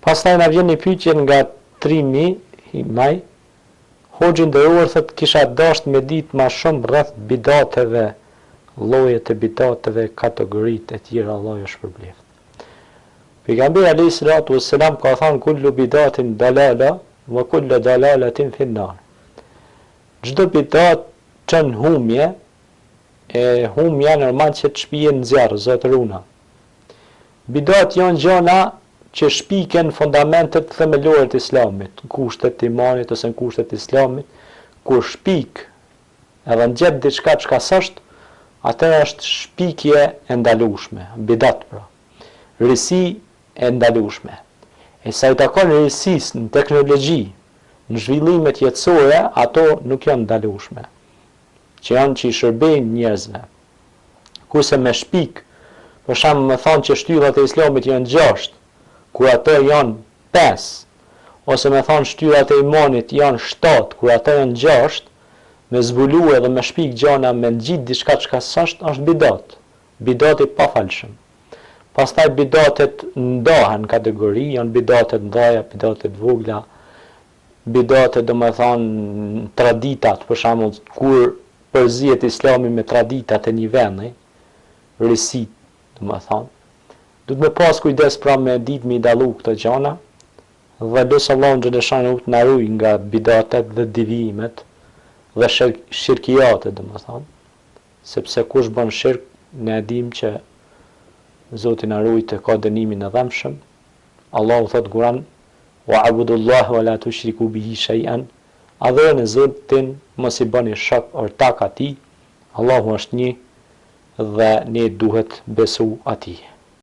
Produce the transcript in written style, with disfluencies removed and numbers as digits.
Pastaj na vjen një pyetje nga Trimi Himaj. Hoxhin nderuar thot kisha dashur me ditë më shumë rreth bidateve, llojet e bidateve, kategoritë e tjera, Allah ju shpërbleft. Pejgamberi alayhi salatu wassalam ka thënë kullu bidatin dalala wa kullu dalalatin fi an-nar. Çdo bidat çon humje, e humja normal që të shpijen në zjarr, zotëruna. Bidat janë gjëra që shpiken fundamentet themelore të islamit, në kushtet të imanit ose në kushtet të islamit, kur shpik edhe në gjet diçka çka s'është, atëra është shpikje e ndalueshme, bidat pra. Risi e ndalueshme. E sa i takon risisë në teknologji, në zhvillimet jetësore, ato nuk janë ndalueshme, që janë që i shërbejnë njerëzve. Kurse me shpik, për shembull me thonë që shtyllat e islamit janë 6, kur ato janë 5, ose me thonë shtyllat e imanit janë 7, kur ato janë 6, me zbulu edhe me shpik gjana me ngjit diçka çka s'është, është bidat. Bidat i pafalshëm. Pastaj bidatet ndahen kategori, janë bidatet ndaja, bidatet vogla, bidatet do me thonë traditat, për shembull kur përzihet islami me traditat e një vendi, risit, do me thonë. Duhet me pas kujdes pra me ditë me i dallu këto gjana, dhe lutja Allahun xhaleshanu të na ruaj nga bidatet dhe devijimet dhe shirkijatet, do me thonë, sepse kush bën shirk, ne e dim që Zoti na ruaj të ka dënimin e dhëmshëm. Allahu thot Kur'an: "Wa abudullaha wa la tushriku bihi shay'an." Adhuroni Zotin, mos i bëni shok ortak atij. Allahu është një dhe ne duhet besu atij.